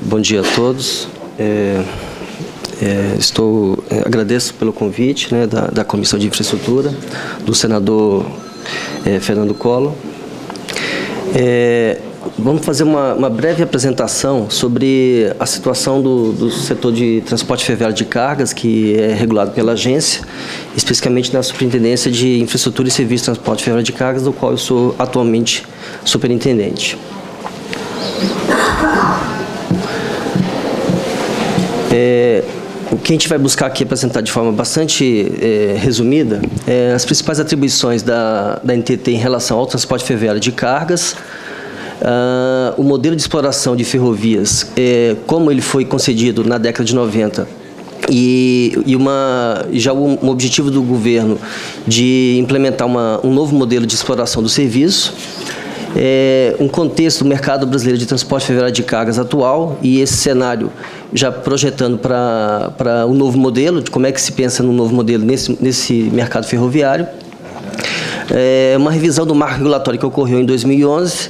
Bom dia a todos. Agradeço pelo convite, né, da Comissão de Infraestrutura, do senador Fernando Collor. Vamos fazer uma breve apresentação sobre a situação do setor de transporte ferroviário de cargas, que é regulado pela agência, especificamente na Superintendência de Infraestrutura e Serviços de Transporte Ferroviário de Cargas, do qual eu sou atualmente superintendente. O que a gente vai buscar aqui apresentar de forma bastante resumida é as principais atribuições da NTT em relação ao transporte ferroviário de cargas, o modelo de exploração de ferrovias, como ele foi concedido na década de 90, e já um objetivo do governo de implementar um novo modelo de exploração do serviço, um contexto do mercado brasileiro de transporte ferroviário de cargas atual e esse cenário já projetando para um novo modelo, de como é que se pensa no novo modelo nesse mercado ferroviário. Uma revisão do marco regulatório que ocorreu em 2011,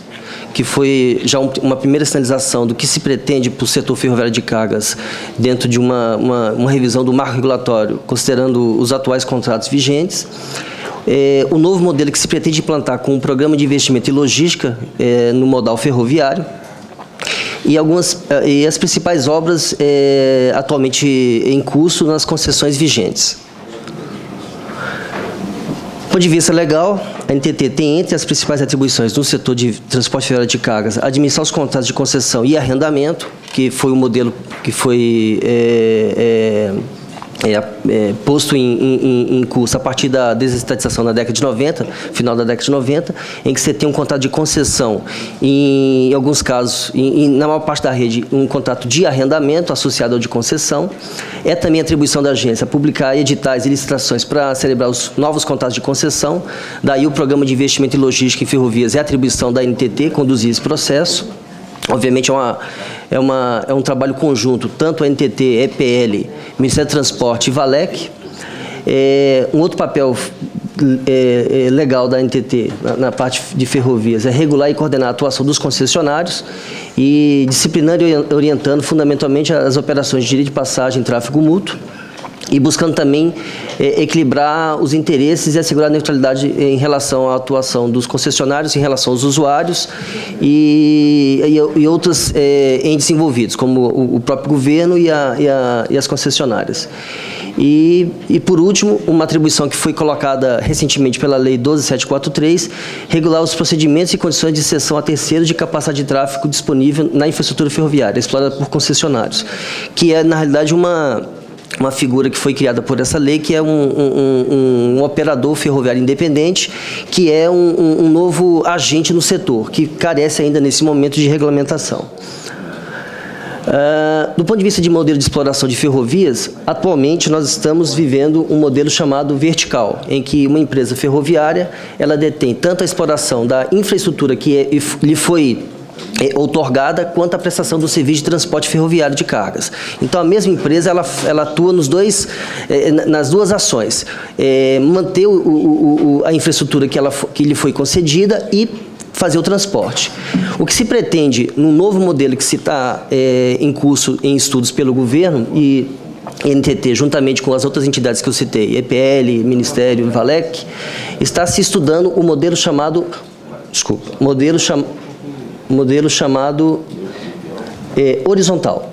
que foi já uma primeira sinalização do que se pretende para o setor ferroviário de cargas dentro de uma revisão do marco regulatório, considerando os atuais contratos vigentes. O novo modelo que se pretende implantar com um programa de investimento em logística no modal ferroviário e as principais obras atualmente em curso nas concessões vigentes. Do ponto de vista legal, a NTT tem entre as principais atribuições no setor de transporte ferroviário de cargas administrar os contratos de concessão e arrendamento, que foi o modelo que foi posto em curso a partir da desestatização na década de 90, final da década de 90, em que você tem um contrato de concessão, em alguns casos, na maior parte da rede, um contrato de arrendamento associado ao de concessão. É também atribuição da agência publicar editais e licitações para celebrar os novos contratos de concessão. Daí o programa de investimento em logística em ferrovias é atribuição da NTT conduzir esse processo. Obviamente é um trabalho conjunto, tanto a NTT, EPL, Ministério do Transporte e Valec. Um outro papel legal da NTT na parte de ferrovias é regular e coordenar a atuação dos concessionários e disciplinando e orientando fundamentalmente as operações de direito de passagem e tráfego mútuo, e buscando também equilibrar os interesses e assegurar a neutralidade em relação à atuação dos concessionários, em relação aos usuários e outros entes envolvidos, como o próprio governo e as concessionárias. E, por último, uma atribuição que foi colocada recentemente pela Lei 12.743, regular os procedimentos e condições de cessão a terceiros de capacidade de tráfego disponível na infraestrutura ferroviária, explorada por concessionários, que é, na realidade, uma figura que foi criada por essa lei, que é um operador ferroviário independente, que é um novo agente no setor, que carece ainda nesse momento de regulamentação. Do ponto de vista de modelo de exploração de ferrovias, atualmente nós estamos vivendo um modelo chamado vertical, em que uma empresa ferroviária ela detém tanto a exploração da infraestrutura que lhe foi outorgada, quanto a prestação do serviço de transporte ferroviário de cargas. Então, a mesma empresa ela atua nas duas ações, manter a infraestrutura que lhe foi concedida e fazer o transporte. O que se pretende no novo modelo que se está em curso, em estudos pelo governo e NTT, juntamente com as outras entidades que eu citei, EPL, Ministério, Valec, está se estudando o modelo chamado horizontal,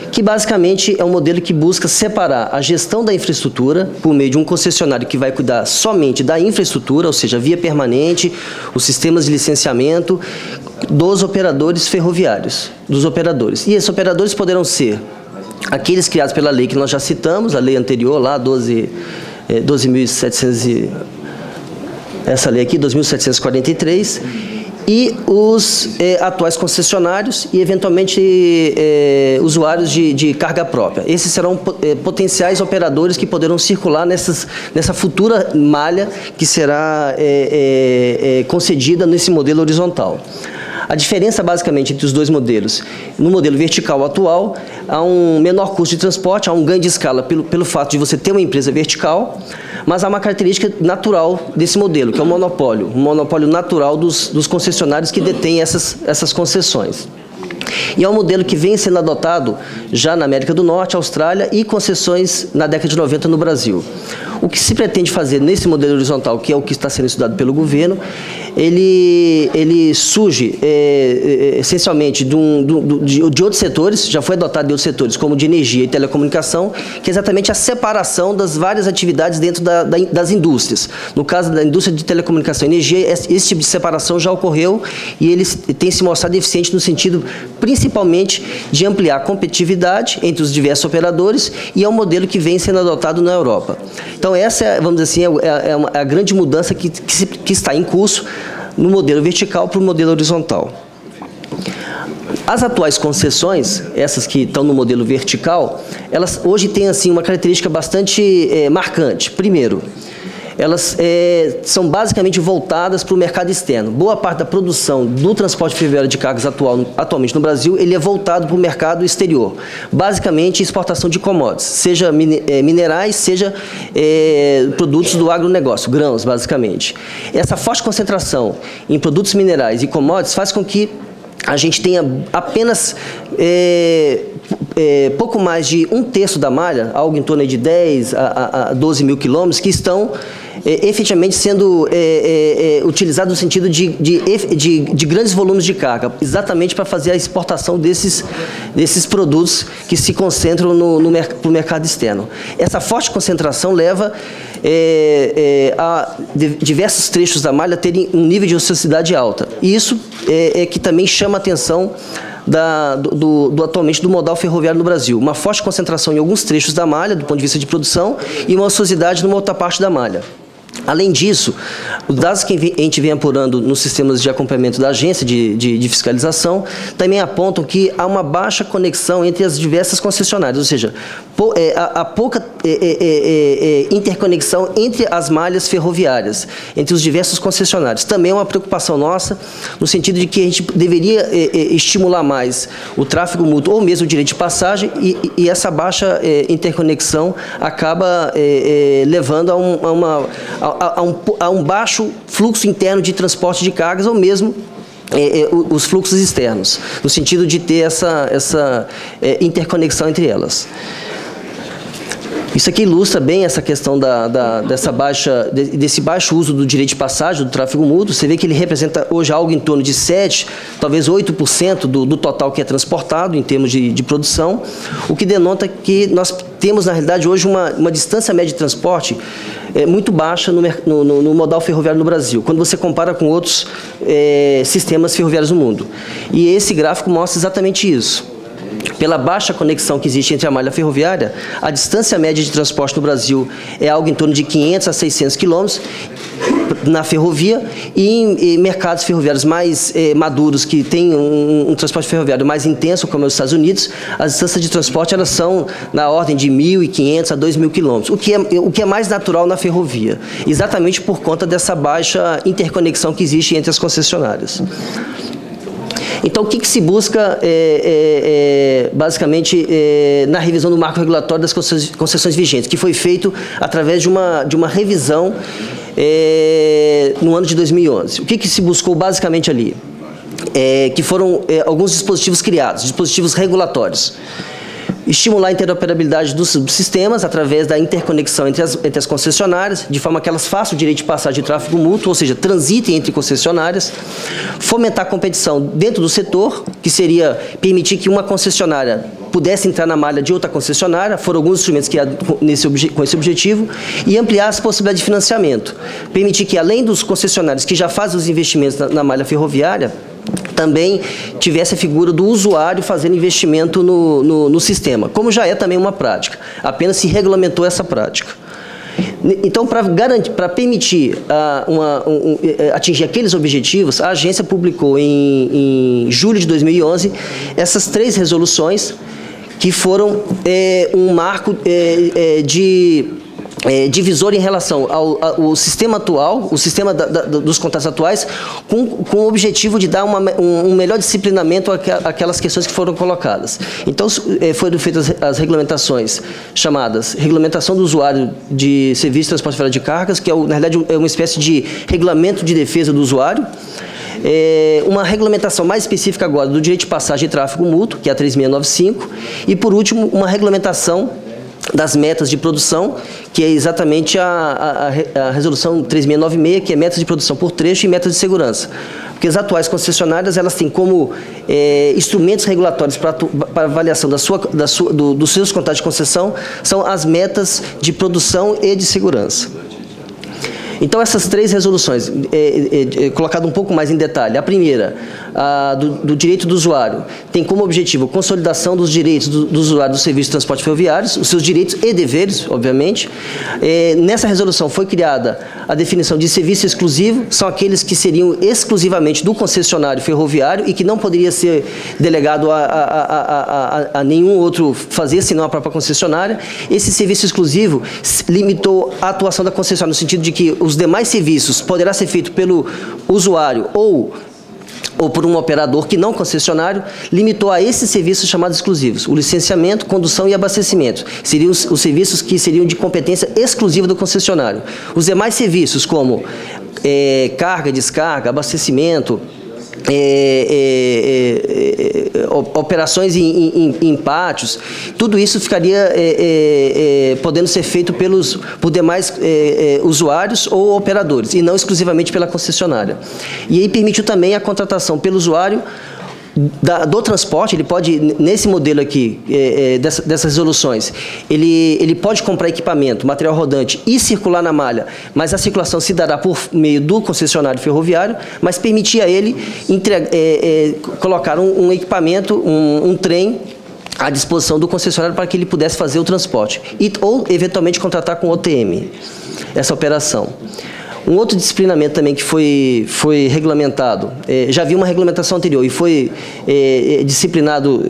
que basicamente é um modelo que busca separar a gestão da infraestrutura por meio de um concessionário que vai cuidar somente da infraestrutura, ou seja, via permanente, os sistemas de licenciamento dos operadores ferroviários, E esses operadores poderão ser aqueles criados pela lei que nós já citamos, a lei anterior, lá, 12.700, essa lei aqui, 12.743, e os atuais concessionários e, eventualmente, usuários de carga própria. Esses serão potenciais operadores que poderão circular nessa futura malha que será concedida nesse modelo horizontal. A diferença, basicamente, entre os dois modelos: no modelo vertical atual, há um menor custo de transporte, há um ganho de escala pelo fato de você ter uma empresa vertical, mas há uma característica natural desse modelo, que é um monopólio natural dos concessionários que detêm essas concessões. E é um modelo que vem sendo adotado já na América do Norte, Austrália e concessões na década de 90 no Brasil. O que se pretende fazer nesse modelo horizontal, que é o que está sendo estudado pelo governo, ele surge essencialmente de outros setores, já foi adotado de outros setores, como de energia e telecomunicação, que é exatamente a separação das várias atividades dentro das indústrias. No caso da indústria de telecomunicação e energia, esse tipo de separação já ocorreu e ele tem se mostrado eficiente no sentido, principalmente, de ampliar a competitividade entre os diversos operadores, e é um modelo que vem sendo adotado na Europa. Então, essa, vamos dizer assim, é a grande mudança que está em curso no modelo vertical para o modelo horizontal. As atuais concessões, essas que estão no modelo vertical, elas hoje têm assim, uma característica bastante marcante. Primeiro, elas são basicamente voltadas para o mercado externo. Boa parte da produção do transporte ferroviário de cargas atualmente no Brasil, ele é voltado para o mercado exterior. Basicamente, exportação de commodities, seja minerais, seja produtos do agronegócio, grãos, basicamente. Essa forte concentração em produtos minerais e commodities faz com que a gente tenha apenas pouco mais de 1/3 da malha, algo em torno de 10 a 12 mil quilômetros, que estão efetivamente sendo utilizados no sentido de grandes volumes de carga, exatamente para fazer a exportação desses produtos que se concentram no mercado externo. Essa forte concentração leva a diversos trechos da malha terem um nível de ociosidade alta. E isso é que também chama a atenção atualmente do modal ferroviário no Brasil. Uma forte concentração em alguns trechos da malha, do ponto de vista de produção, e uma ociosidade numa outra parte da malha. Além disso, os dados que a gente vem apurando nos sistemas de acompanhamento da agência de fiscalização também apontam que há uma baixa conexão entre as diversas concessionárias, ou seja, há pouca interconexão entre as malhas ferroviárias, entre os diversos concessionários. Também é uma preocupação nossa, no sentido de que a gente deveria estimular mais o tráfego mútuo ou mesmo o direito de passagem, e essa baixa interconexão acaba levando a um baixo fluxo interno de transporte de cargas ou mesmo os fluxos externos, no sentido de ter essa interconexão entre elas. Isso aqui ilustra bem essa questão desse baixo uso do direito de passagem, do tráfego mútuo. Você vê que ele representa hoje algo em torno de 7%, talvez 8% do total que é transportado em termos de produção, o que denota que nós temos, na realidade, hoje uma distância média de transporte muito baixa no modal ferroviário no Brasil, quando você compara com outros sistemas ferroviários no mundo. E esse gráfico mostra exatamente isso. Pela baixa conexão que existe entre a malha ferroviária, a distância média de transporte no Brasil é algo em torno de 500 a 600 quilômetros na ferrovia, e em mercados ferroviários mais maduros, que têm um transporte ferroviário mais intenso, como os Estados Unidos, as distâncias de transporte elas são na ordem de 1.500 a 2.000 quilômetros, o que é mais natural na ferrovia, exatamente por conta dessa baixa interconexão que existe entre as concessionárias. Então, o que se busca, basicamente, na revisão do marco regulatório das concessões vigentes, que foi feito através de uma revisão no ano de 2011. O que se buscou, basicamente, ali? Que foram alguns dispositivos criados, dispositivos regulatórios. Estimular a interoperabilidade dos sistemas através da interconexão entre as concessionárias, de forma que elas façam o direito de passagem de tráfego mútuo, ou seja, transitem entre concessionárias. Fomentar a competição dentro do setor, que seria permitir que uma concessionária pudesse entrar na malha de outra concessionária, foram alguns instrumentos criados com esse objetivo, e ampliar as possibilidades de financiamento. Permitir que, além dos concessionários que já fazem os investimentos na malha ferroviária, também tivesse a figura do usuário fazendo investimento no sistema, como já é também uma prática, apenas se regulamentou essa prática. Então, para permitir atingir aqueles objetivos, a agência publicou em julho de 2011 essas 3 resoluções, que foram um marco divisor em relação ao sistema atual, o sistema dos contratos atuais, com o objetivo de dar um melhor disciplinamento àquelas questões que foram colocadas. Então, foram feitas as regulamentações chamadas Regulamentação do Usuário de Serviço de Transporte Ferroviário de Cargas, que na realidade é uma espécie de regulamento de defesa do usuário. uma regulamentação mais específica agora do direito de passagem e tráfego mútuo, que é a 3695, e, por último, uma regulamentação das metas de produção, que é exatamente a resolução 3696, que é metas de produção por trecho e metas de segurança. Porque as atuais concessionárias, elas têm como instrumentos regulatórios para avaliação dos seus contratos de concessão, são as metas de produção e de segurança. Então, essas três resoluções, colocado um pouco mais em detalhe. A primeira, do direito do usuário, tem como objetivo a consolidação dos direitos do usuário dos serviços de transporte ferroviários, os seus direitos e deveres, obviamente. Nessa resolução foi criada a definição de serviço exclusivo, são aqueles que seriam exclusivamente do concessionário ferroviário e que não poderia ser delegado a nenhum outro fazer, senão a própria concessionária. Esse serviço exclusivo limitou a atuação da concessionária, no sentido de que os demais serviços poderá ser feito pelo usuário ou por um operador que não concessionário, limitou a esses serviços chamados exclusivos: o licenciamento, condução e abastecimento. Seriam os serviços que seriam de competência exclusiva do concessionário. Os demais serviços, como carga, descarga, abastecimento, operações em pátios, tudo isso ficaria podendo ser feito por demais usuários ou operadores, e não exclusivamente pela concessionária. E aí permitiu também a contratação pelo usuário do transporte. Ele pode, nesse modelo aqui, dessas resoluções, ele pode comprar equipamento, material rodante e circular na malha, mas a circulação se dará por meio do concessionário ferroviário, mas permitir a ele colocar um equipamento, um trem, à disposição do concessionário para que ele pudesse fazer o transporte, ou eventualmente contratar com OTM essa operação. Um outro disciplinamento também que foi regulamentado, já havia uma regulamentação anterior e foi disciplinado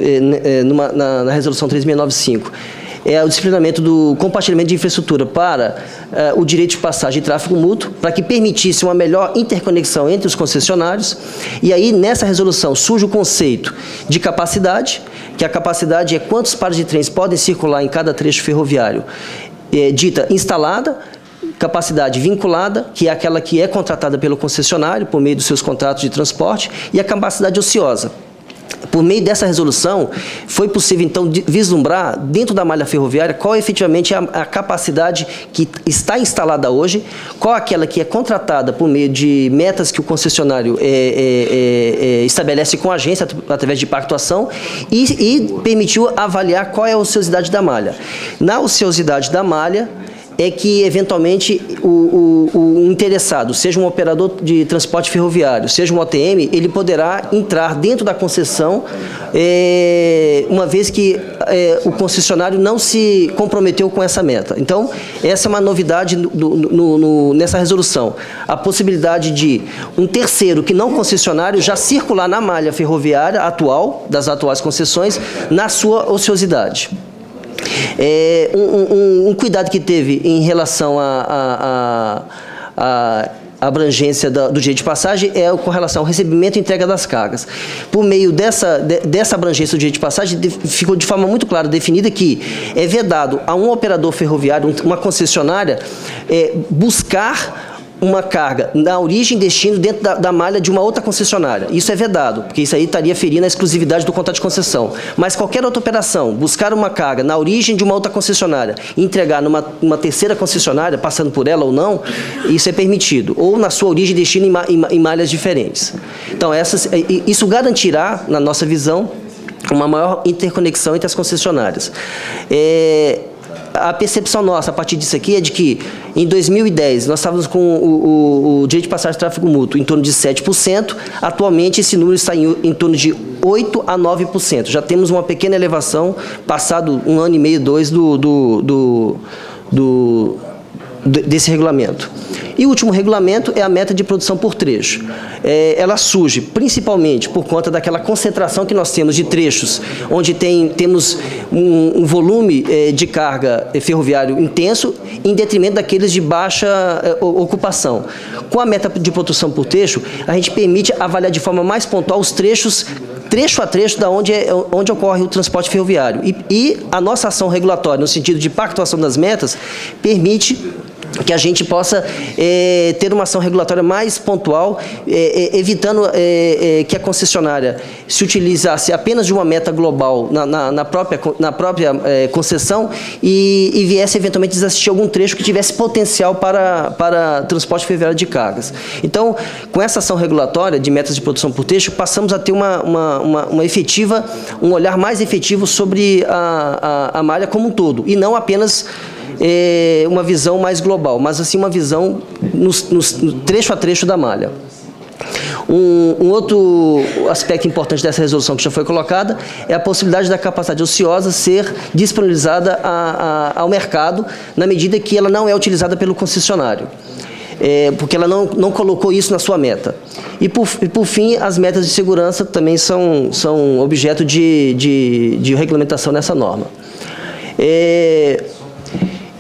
na resolução 3695, é o disciplinamento do compartilhamento de infraestrutura para o direito de passagem e tráfego mútuo, para que permitisse uma melhor interconexão entre os concessionários. E aí, nessa resolução, surge o conceito de capacidade, que a capacidade é quantos pares de trens podem circular em cada trecho ferroviário, dita instalada, capacidade vinculada, que é aquela que é contratada pelo concessionário por meio dos seus contratos de transporte, e a capacidade ociosa. Por meio dessa resolução, foi possível, então, vislumbrar, dentro da malha ferroviária, qual efetivamente é a capacidade que está instalada hoje, qual aquela que é contratada por meio de metas que o concessionário estabelece com a agência, através de pactuação, e permitiu avaliar qual é a ociosidade da malha. Na ociosidade da malha, é que, eventualmente, o interessado, seja um operador de transporte ferroviário, seja um OTM, ele poderá entrar dentro da concessão, uma vez que o concessionário não se comprometeu com essa meta. Então, essa é uma novidade nessa resolução. A possibilidade de um terceiro, que não concessionário, já circular na malha ferroviária atual, das atuais concessões, na sua ociosidade. Um cuidado que teve em relação à abrangência do direito de passagem é com relação ao recebimento e entrega das cargas. Por meio dessa abrangência do direito de passagem, ficou de forma muito clara definida que é vedado a um operador ferroviário, uma concessionária, buscar uma carga na origem e destino dentro da malha de uma outra concessionária. Isso é vedado, porque isso aí estaria ferindo a exclusividade do contrato de concessão. Mas qualquer outra operação, buscar uma carga na origem de uma outra concessionária e entregar numa terceira concessionária, passando por ela ou não, isso é permitido. Ou na sua origem e destino em malhas diferentes. Então, isso garantirá, na nossa visão, uma maior interconexão entre as concessionárias. A percepção nossa, a partir disso aqui, é de que, em 2010, nós estávamos com o direito de passagem de tráfego mútuo em torno de 7%, atualmente esse número está em torno de 8% a 9%. Já temos uma pequena elevação, passado 1 ano e meio, 2, desse regulamento. E o último regulamento é a meta de produção por trecho. Ela surge principalmente por conta daquela concentração que nós temos de trechos, onde temos um volume de carga ferroviário intenso, em detrimento daqueles de baixa ocupação. Com a meta de produção por trecho, a gente permite avaliar de forma mais pontual os trechos, trecho a trecho, onde ocorre o transporte ferroviário. E a nossa ação regulatória, no sentido de pactuação das metas, permite que a gente possa ter uma ação regulatória mais pontual, evitando que a concessionária se utilizasse apenas de uma meta global na própria concessão e viesse eventualmente desassistir algum trecho que tivesse potencial para transporte ferroviário de cargas. Então, com essa ação regulatória de metas de produção por trecho, passamos a ter um olhar mais efetivo sobre a malha como um todo, e não apenas uma visão mais global, mas assim uma visão no trecho a trecho da malha. Um outro aspecto importante dessa resolução que já foi colocada é a possibilidade da capacidade ociosa ser disponibilizada ao mercado na medida que ela não é utilizada pelo concessionário. Porque ela não colocou isso na sua meta. E por fim, as metas de segurança também são objeto de regulamentação nessa norma.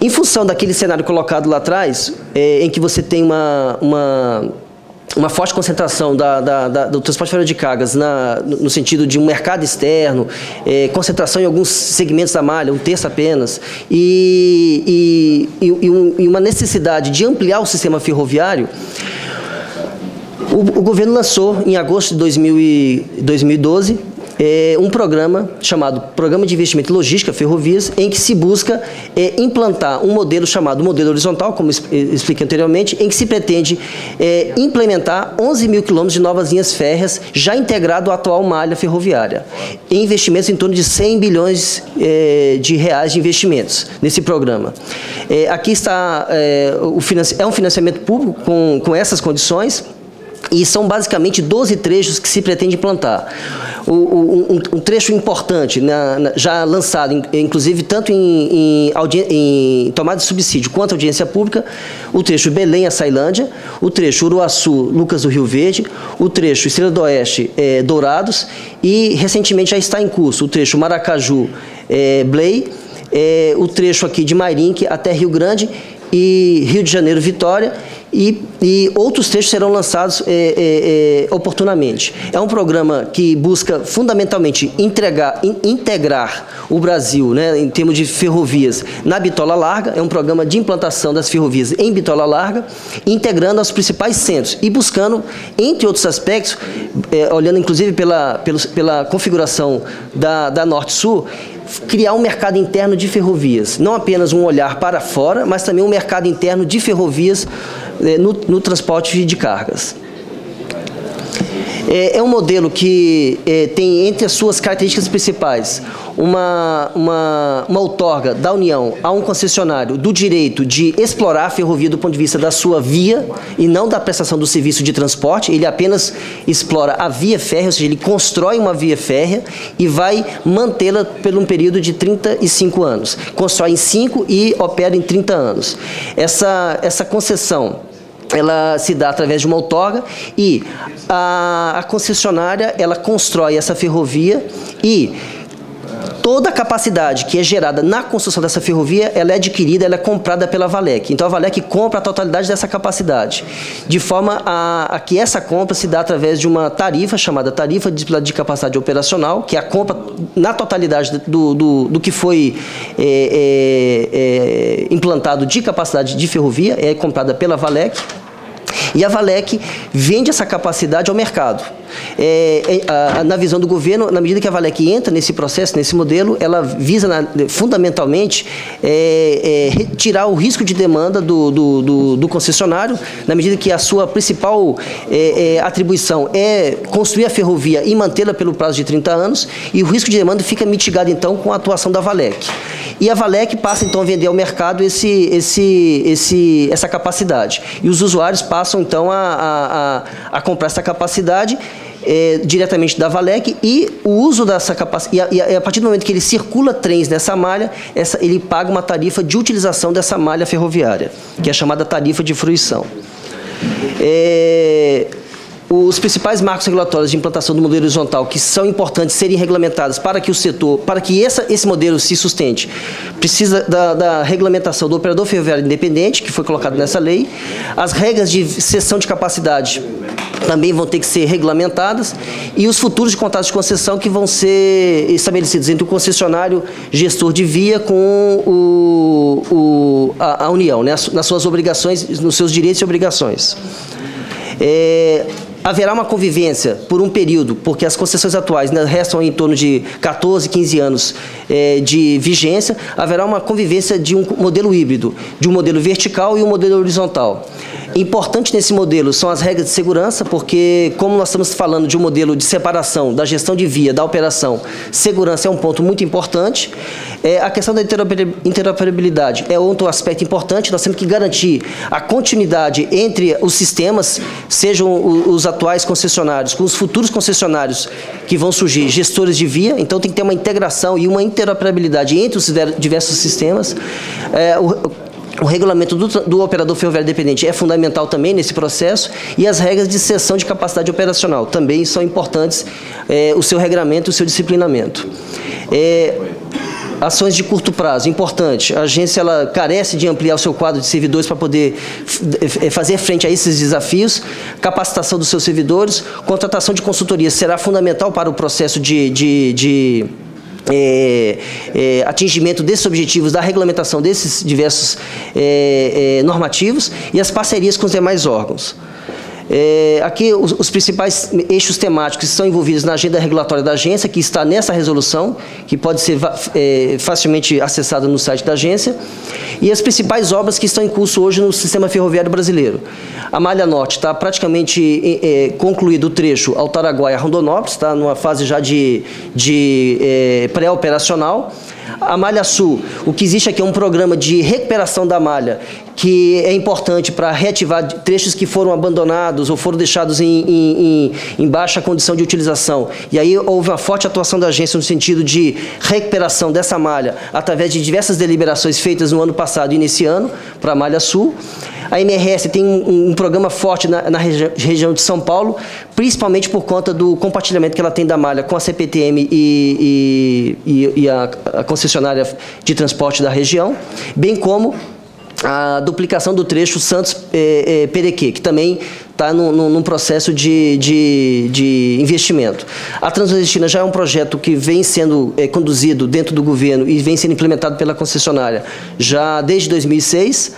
Em função daquele cenário colocado lá atrás, em que você tem uma forte concentração do transporte ferroviário de cargas no sentido de um mercado externo, concentração em alguns segmentos da malha, 1/3 apenas, e uma necessidade de ampliar o sistema ferroviário, o governo lançou, em agosto de 2012, um programa chamado Programa de Investimento em Logística Ferrovias, em que se busca implantar um modelo chamado modelo horizontal, como expliquei anteriormente, em que se pretende implementar 11 mil quilômetros de novas linhas férreas, já integrado à atual malha ferroviária, em investimentos em torno de 100 bilhões de reais de investimentos nesse programa. Aqui está um financiamento público com essas condições, e são basicamente 12 trechos que se pretende implantar. Um trecho importante, já lançado, inclusive, tanto em tomada de subsídio quanto audiência pública, o trecho Belém a Sailândia, o trecho Uruaçu, Lucas do Rio Verde, o trecho Estrela do Oeste, Dourados, e recentemente já está em curso o trecho Maracaju, Blei, o trecho aqui de Mairinque até Rio Grande e Rio de Janeiro, Vitória, e outros trechos serão lançados oportunamente. É um programa que busca fundamentalmente integrar o Brasil, né, em termos de ferrovias na bitola larga. É um programa de implantação das ferrovias em bitola larga, integrando os principais centros e buscando, entre outros aspectos, olhando inclusive pela configuração da Norte-Sul, criar um mercado interno de ferrovias, não apenas um olhar para fora, mas também um mercado interno de ferrovias no transporte de cargas. É um modelo que tem entre as suas características principais uma outorga da União a um concessionário do direito de explorar a ferrovia do ponto de vista da sua via e não da prestação do serviço de transporte. Ele apenas explora a via férrea, ou seja, ele constrói uma via férrea e vai mantê-la por um período de 35 anos. Constrói em 5 e opera em 30 anos. Essa concessão, ela se dá através de uma outorga e a concessionária, ela constrói essa ferrovia e toda a capacidade que é gerada na construção dessa ferrovia, ela é adquirida, ela é comprada pela Valec. Então a Valec compra a totalidade dessa capacidade, de forma a que essa compra se dá através de uma tarifa chamada tarifa de capacidade operacional, que é a compra na totalidade do que foi implantado de capacidade de ferrovia, é comprada pela Valec. E a Valec vende essa capacidade ao mercado. Na visão do governo, na medida que a Valec entra nesse processo, nesse modelo, ela visa fundamentalmente tirar o risco de demanda do concessionário, na medida que a sua principal atribuição é construir a ferrovia e mantê-la pelo prazo de 30 anos, e o risco de demanda fica mitigado então com a atuação da Valec. E a Valec passa então a vender ao mercado essa capacidade. E os usuários passam então a comprar essa capacidade diretamente da Valec, e o uso dessa capacidade, e a partir do momento que ele circula trens nessa malha, ele paga uma tarifa de utilização dessa malha ferroviária, que é a chamada tarifa de fruição. os principais marcos regulatórios de implantação do modelo horizontal que são importantes serem regulamentados para que o setor, para que esse modelo se sustente, precisa da regulamentação do operador ferroviário independente, que foi colocado nessa lei. As regras de cessão de capacidade também vão ter que ser regulamentadas, e os futuros contratos de concessão que vão ser estabelecidos entre o concessionário gestor de via com a União, né, nas suas obrigações, nos seus direitos e obrigações. Haverá uma convivência por um período, porque as concessões atuais, né, restam em torno de 14, 15 anos de vigência. Haverá uma convivência de um modelo híbrido, de um modelo vertical e um modelo horizontal. Importante nesse modelo são as regras de segurança, porque como nós estamos falando de um modelo de separação da gestão de via, da operação, segurança é um ponto muito importante. A questão da interoperabilidade é outro aspecto importante. Nós temos que garantir a continuidade entre os sistemas, sejam os atuais concessionários com os futuros concessionários que vão surgir, gestores de via. Então tem que ter uma integração e uma interoperabilidade entre os diversos sistemas. O regulamento do operador ferroviário independente é fundamental também nesse processo, e as regras de cessão de capacidade operacional também são importantes, o seu regramento e o seu disciplinamento. Ações de curto prazo, importante. A agência ela carece de ampliar o seu quadro de servidores para poder fazer frente a esses desafios. Capacitação dos seus servidores, contratação de consultoria será fundamental para o processo de atingimento desses objetivos da regulamentação desses diversos normativos, e as parcerias com os demais órgãos. Aqui os principais eixos temáticos que estão envolvidos na agenda regulatória da agência, que está nessa resolução, que pode ser facilmente acessada no site da agência, e as principais obras que estão em curso hoje no sistema ferroviário brasileiro. A Malha Norte está praticamente concluído o trecho Altaraguaia-Rondonópolis, está numa fase já de pré-operacional. A Malha Sul, o que existe aqui é um programa de recuperação da malha, que é importante para reativar trechos que foram abandonados ou foram deixados em baixa condição de utilização. E aí houve uma forte atuação da agência no sentido de recuperação dessa malha, através de diversas deliberações feitas no ano passado e nesse ano, para a Malha Sul. A MRS tem um programa forte na região de São Paulo, principalmente por conta do compartilhamento que ela tem da malha com a CPTM e a concessionária de transporte da região, bem como a duplicação do trecho Santos-Perequê, que também está num processo de investimento. A Transnordestina já é um projeto que vem sendo conduzido dentro do governo e vem sendo implementado pela concessionária já desde 2006.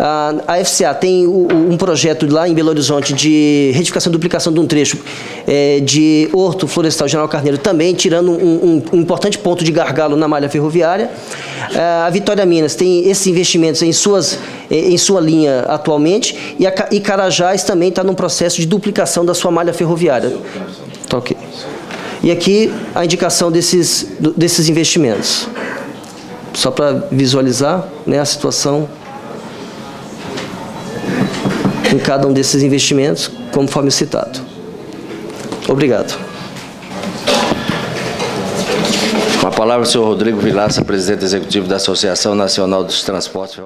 A FCA tem um projeto lá em Belo Horizonte de retificação e duplicação de um trecho de Horto Florestal General Carneiro, também tirando um importante ponto de gargalo na malha ferroviária. A Vitória Minas tem esses investimentos em sua linha atualmente, e Carajás também está num processo de duplicação da sua malha ferroviária. Tá, ok. E aqui a indicação desses investimentos. Só para visualizar, né, a situação em cada um desses investimentos, conforme citado. Obrigado. Com a palavra o senhor Rodrigo Vilaça, presidente executivo da Associação Nacional dos Transportes.